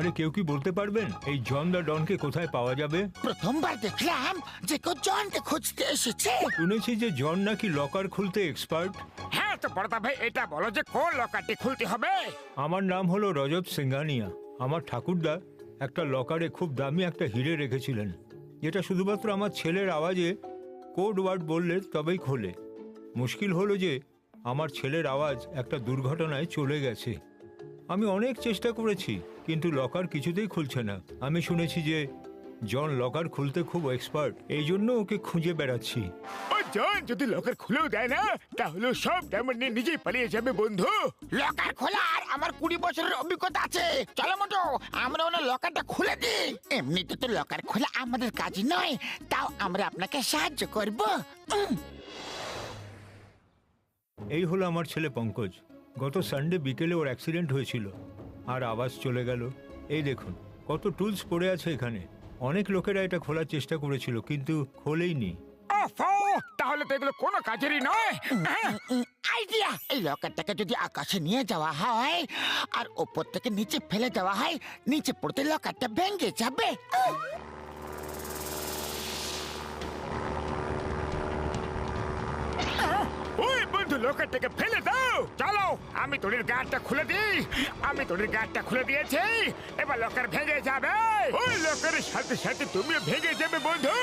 আরে কেউ কি বলতে পারবেন এই জন দা ডনকে কোথায় পাওয়া যাবে? প্রথমবার দেখলাম যে কেউ জনকে খুঁজতে এসেছে। শুনেছি যে জন নাকি লকার খুলতে এক্সপার্ট। হ্যাঁ তো বড়দা ভাই, এটা বলো যে কোন লকারটি খুলতে হবে? আমার নাম হলো রজত সিংহানিয়া। আমার ঠাকুরদা একটা লকারে খুব দামি একটা হিরে রেখেছিলেন, যেটা শুধুমাত্র আমার ছেলের আওয়াজে কোড ওয়ার্ড বললে তবেই খোলে। মুশকিল হলো যে আমার ছেলের আওয়াজ একটা দুর্ঘটনায় চলে গেছে। আমি অনেক চেষ্টা করেছি, কিন্তু লকার কিছুতেই খুলছে না। আমি শুনেছি যে জন লকার খুলতে খুব এক্সপার্ট, এই জন্য ওকে খুঁজে বেড়াচ্ছি। ও জন যদি লকার খুলেও দেয় না, তাহলে সব ডায়মন্ড নিয়ে নিজেই পালিয়ে যাবে বন্ধু। লকার খোলার আমার 20 বছরের অভিজ্ঞতা আছে। চলো মোটো, আমরা ওনার লকারটা খুলে দিই। এমনিতে তো লকার খোলা আমাদের কাজ নয়, তাও আমরা আপনাকে সাহায্য করব। এই হলো আমার ছেলে পঙ্কজ। গত সানডে বিকেলে ওর অ্যাক্সিডেন্ট হয়েছিল আর আওয়াজ চলে গেল। এই দেখুন কত টুলস পড়ে আছে এখানে। অনেক লোকেরা এটা খোলার চেষ্টা করেছিল, কিন্তু খোলেইনি। ওফো, তাহলে তো এগুলো কোনো কাজেরই নয়। আইডিয়া! এই লকারটাকে যদি আকাশে নিয়ে যাওয়া হয় আর ওপর থেকে নিচে ফেলে দেওয়া হয়, নিচে পড়তে লকারটা ভেঙে যাবে। ওই বন্ধু, লকারটাকে ফেলে দাও। চলো, আমি তোর গাড়টা খুলে দিই। আমি তোর গাড়টা খুলে দিয়েছি, এবার লকার ভেঙে যাবে। ওই লকারের সাথে সাথে তুমিও ভেঙে যাবে বন্ধু।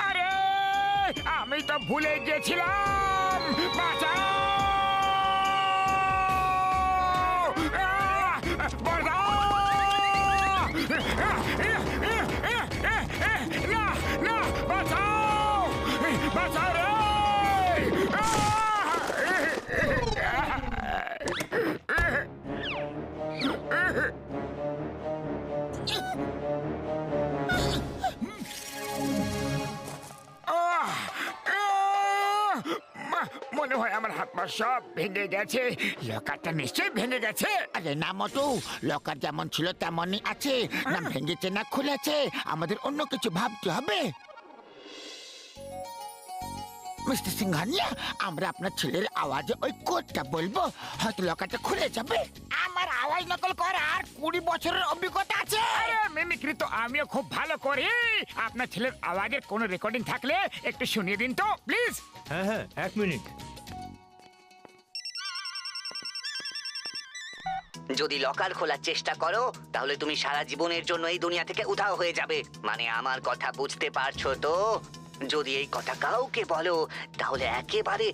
আরে আমি তো ভুলে গেছিলাম। বাঁচাও! বাঁচাও! না না, বাঁচাও! বাঁচাও রে! মনে হয় আমার হাত পা সব ভেঙে গেছে। লকারটা নিশ্চয়ই ভেঙে গেছে। আরে না মোটু, লকার যেমন ছিল তেমনই আছে। না ভেঙেছে না খুলেছে, আমাদের অন্য কিছু ভাবতে হবে। মিস্টার সিংহানিয়া, আমরা আপনার ছেলের আওয়াজে ওই কোডটা বলবো, হয়তো লকারটা খুলে যাবে। আমার আওয়াজ নকল করার 20 বছরের অভিজ্ঞতা আছে। আরে মিমিক্রি তো আমিও খুব ভালো করি। আপনার ছেলের আওয়াজের কোনো রেকর্ডিং থাকলে একটু শুনিয়ে দিন তো প্লিজ। হ্যাঁ হ্যাঁ, 1 মিনিট। যদি লকার খোলার চেষ্টা করো তাহলে তুমি সারা জীবনের জন্য এই দুনিয়া থেকে উধাও হয়ে যাবে। মানে আমার কথা বুঝতে পারছো তো? যদি এই কথা কাউকে বলো তাহলে একেবারে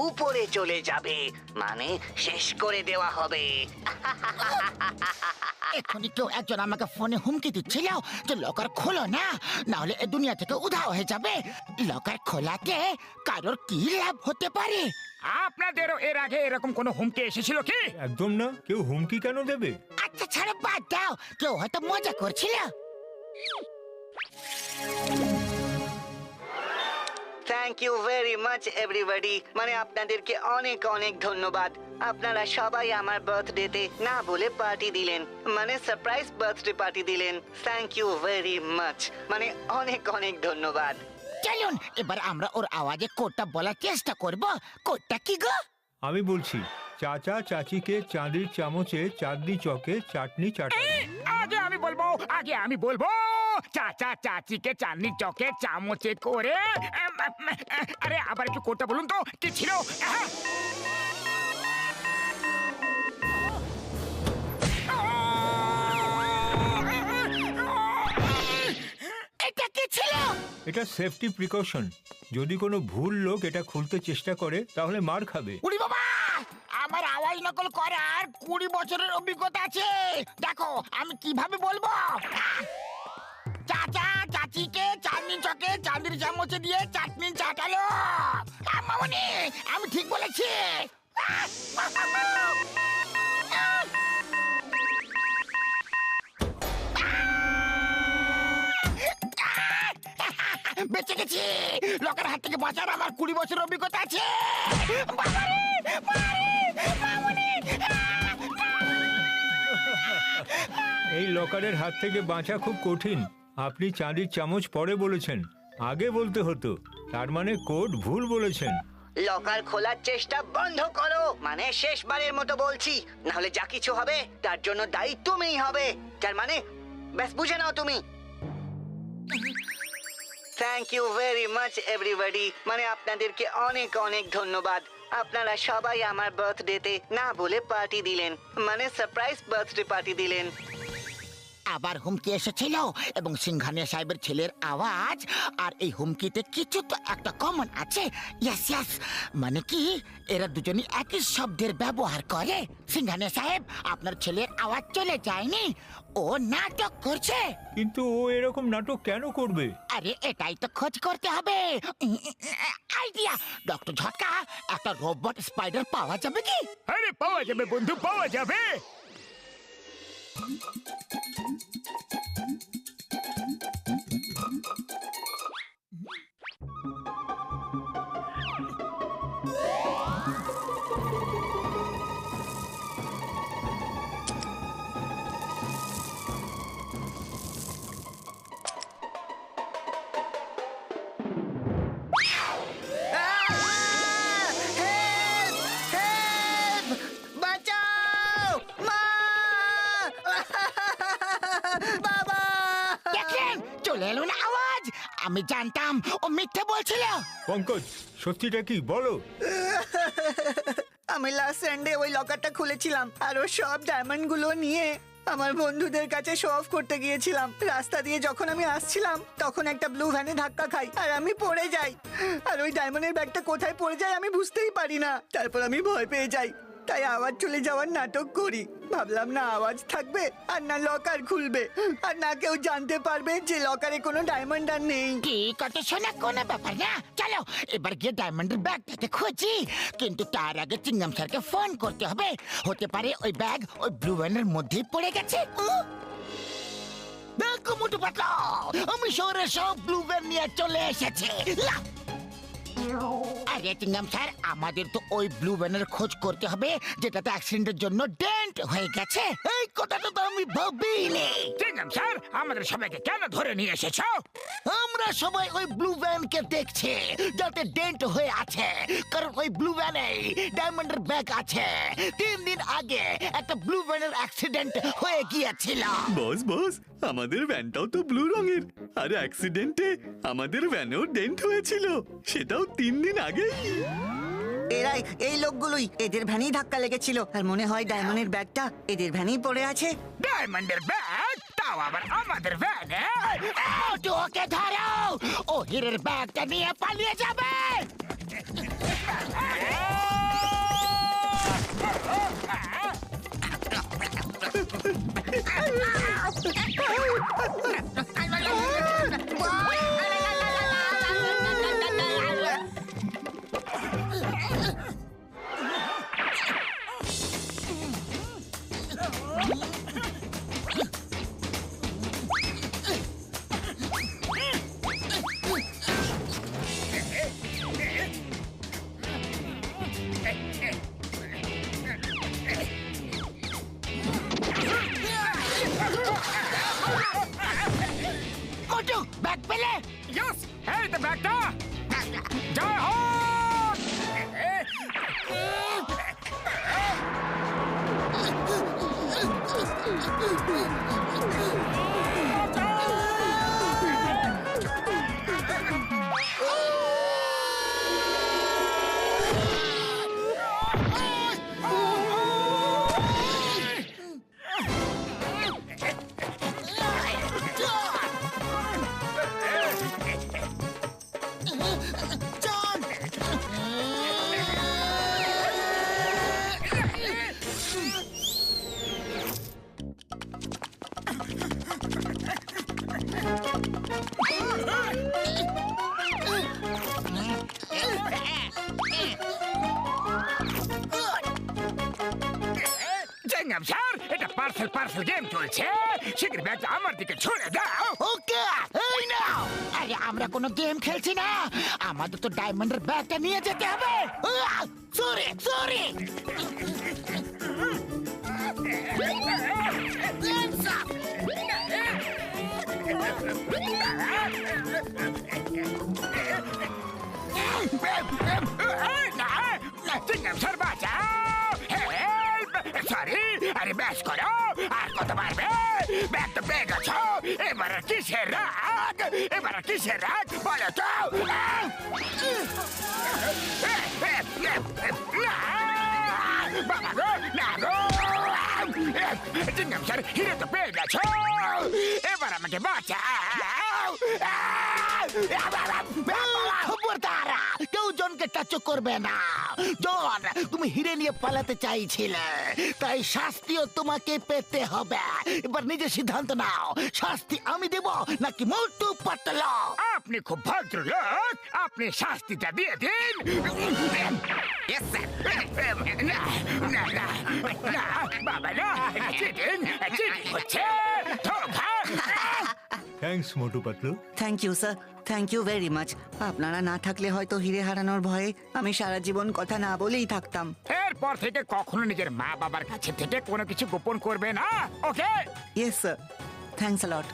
উপরে চলে যাবে, মানে শেষ করে দেওয়া হবে। এখনই কেউ একজন আমাকে ফোনে হুমকি দিচ্ছিল যে লকার খোলো না, না হলে এ দুনিয়া থেকে উধাও হয়ে যাবে। লকার খোলাতে কারোর কি লাভ হতে পারে? আপনাদেরও এর আগে এরকম কোনো হুমকি এসেছিল কি? একদম না, কেউ হুমকি কেন দেবে? আচ্ছা ছাড়ো, বাদ দাও, কেউ হয়তো মজা করছিল। Thank you very much everybody, মানে আপনাদেরকে অনেক অনেক ধন্যবাদ। আপনারা সবাই আমার বার্থডেতে না বলে পার্টি দিলেন, মানে সারপ্রাইজ বার্থডে পার্টি দিলেন। থ্যাংক ইউ ভেরি মাচ, মানে অনেক অনেক ধন্যবাদ। চলুন এবার আমরা ওর আওয়াজে কোডটা বলার চেষ্টা করব। কোডটা কি গো? আমি বলছি, চাচা চাচিকে চাঁদির চামচে চাঁদনি চকে চাটনি চাটানি। আগে আমি বলবো চাচা চাচিকে চাঁদনি চকে চামচে করে। আরে আবার একটু কোডটা বলুন তো, কি ছিল? এটা কি ছিল? এটা সেফটি প্রিকশন। যদি কোনো ভুল লোক এটা খুলতে চেষ্টা করে তাহলে মার খাবে। উড়ি বাবা, আমার আওয়াজ নকল করার 20 বছরের অভিজ্ঞতা আছে। দেখো আমি কিভাবে বলবো। চাচা চাচিকে চাঁদনি চকে চাঁদির চামচে দিয়ে চাটনি চাটালো। মামনি, আমি ঠিক বলেছি। বেঁচে গেছি। লোকের হাত থেকে বাঁচার আমার 20 বছরের অভিজ্ঞতা আছে। বাবারে, মামনি। এই লকারের হাত থেকে বাঁচা খুব কঠিন। আপনি চাঁদির চামচ পরে বলেছেন, আগে বলতে হতো। তার মানে কোড ভুল বলেছেন। লকার খোলার চেষ্টা বন্ধ করো, মানে শেষবারের মতো বলছি, না হলে যা কিছু হবে তার জন্য দায়ী তুমিই হবে। তার মানে ব্যাস বুঝে নাও তুমি। Thank you very much everybody, মানে আপনাদেরকে অনেক অনেক ধন্যবাদ। আপনারা সবাই আমার বার্থডেতে না বলে পার্টি দিলেন, মানে সারপ্রাইজ বার্থডে পার্টি দিলেন। আবার হুমকি এসেছিল এবং সিংহানিয়া সাহেবের ছেলের আওয়াজ আর এই হুমকিতে কিছু তো একটা কমন আছে। ইয়েস ইয়েস, মানে কি এরা দুজনই একই শব্দের ব্যবহার করে। সিংহানিয়া সাহেব, আপনার ছেলের আওয়াজ চলে যায়নি, ও নাটক করছে। কিন্তু ও এরকম নাটক কেন করবে? আরে এটাই তো খোঁজ করতে হবে। আইডিয়া, ডক্টর ঝটকা, একটা রোবট স্পাইডার পাওয়া যাবে কি? আরে পাওয়া যাবে বন্ধু, পাওয়া যাবে। দেখলেন, চলে এলো না আওয়াজ। আমি জানতাম ও মিথ্যে বলছিল। পঙ্কজ, সত্যিটা কি বলো? আমি লাস্ট সানডে ওই লকারটা খুলেছিলাম আর ওর সব ডায়মন্ড গুলো নিয়ে আমার বন্ধুদের কাছে শো অফ করতে গিয়েছিলাম। রাস্তা দিয়ে যখন আমি আসছিলাম তখন একটা ব্লু ভ্যানে ধাক্কা খাই আর আমি পড়ে যাই। আর ওই ডায়মন্ডের ব্যাগটা কোথায় পড়ে যায় আমি বুঝতেই পারি না। তারপর আমি ভয় পেয়ে যাই, তাই আওয়াজ চলে যাওয়ার নাটক করি। ভাবলাম না আওয়াজ থাকবে আর না লকার খুলবে আর না কেউ জানতে পারবে যে লকারে কোনো ডায়মন্ড আর নেই। ঠিক আছে শোনা, কোনো ব্যাপার না। চলো এবার গিয়ে ডায়মন্ডের ব্যাগটাকে খুঁজি, কিন্তু তার আগে চিংগাম স্যারকে ফোন করতে হবে। হতে পারে ওই ব্যাগ ওই ব্লু ভ্যানের মধ্যেই পড়ে গেছে। দেখো মোটু পাতলা, আমি শহরে সব ব্লু ভ্যান নিয়ে চলে এসেছি। আরে চিংগাম স্যার, আমাদের তো ওই ব্লু ভ্যানের খোঁজ করতে হবে যেটাতে অ্যাক্সিডেন্টের জন্য ডেন্ট হয়ে গেছে। এই কথাটা তো আমি ভাবিনি। চিংগাম স্যার, আমাদের সবাইকে কেন ধরে নিয়ে এসেছো? আমরা সবাই ওই ব্লু ভ্যানকে দেখছি যাতে ডেন্ট হয়ে আছে, কারণ ওই ব্লু ভ্যানে ডায়মন্ডের ব্যাগ আছে। 3 দিন আগে একটা ব্লু ভ্যানের অ্যাক্সিডেন্ট হয়ে গিয়েছিল। বস বস, আমাদের ভ্যানটাও তো ব্লু রঙের, আর অ্যাক্সিডেন্টে আমাদের ভ্যানেও ডেন্ট হয়েছিল, সেটাও 3 দিন আগেই। এরাই, এই লোকগুলোই, এদের ভ্যানেই ধাক্কা লেগেছিল আর মনে হয় ডায়মন্ডের ব্যাগটা এদের ভ্যানেই পড়ে আছে। ডায়মন্ডের ব্যাগ, তাও আবার আমাদের ভ্যানে? মোটু, ওকে ধরো, ও হীরের ব্যাগটা নিয়ে পালিয়ে যাবে। মোটু, ব্যাগ পেলে? ইয়েস, এই তো ব্যাগটা। জয় হো। চিংগাম স্যার, এটা পার্সেল গেম চলছে। শীঘ্র ব্যাগটা আমার দিকে ছুড়ে দাও। ওকে, এই নাও। আরে আমরা কোনো গেম খেলছি না, আমাদের তো ডায়মন্ডের ব্যাগটা নিয়ে যেতে হবে। Sorry sorry. এই, চিংগাম স্যার বাঁচাও, হেল্প, সরি, আরে ব্যাস করো, আর কত পারবে? ব্যাগ তো পেয়ে গেছো, এবার আর কিসের রাগ? এবার আর কিসের রাগ বলো তো? বাবা গো, না গো, চিংগাম স্যার হিরে তো পেয়ে গেছো, এবার আমাকে বাঁচাও। খবরদার, কেউ জনকে টাচ করবে না। জন, তুমি হিরে নিয়ে পালাতে চাইছিলে, তাই শাস্তিও তোমাকে পেতে হবে। এবার নিজে সিদ্ধান্ত নাও, শাস্তি আমি দেব নাকি মোটু পাতলো? আপনি খুব ভদ্রলোক, আপনি শাস্তিটা দিয়ে দিন। Yes, sir. না, না, না, না, বাবা না, চিটিং হচ্ছে, ধোঁকা। Thanks Motu Patlu. Thank you sir, thank you very much. আপনারা না থাকলে হয়তো হিরে হারানোর ভয়ে আমি সারা জীবন কথা না বলেই থাকতাম। এরপর থেকে কখনো নিজের মা বাবার কাছে থেকে কোনো কিছু গোপন করবে না, okay? Yes sir, thanks a lot.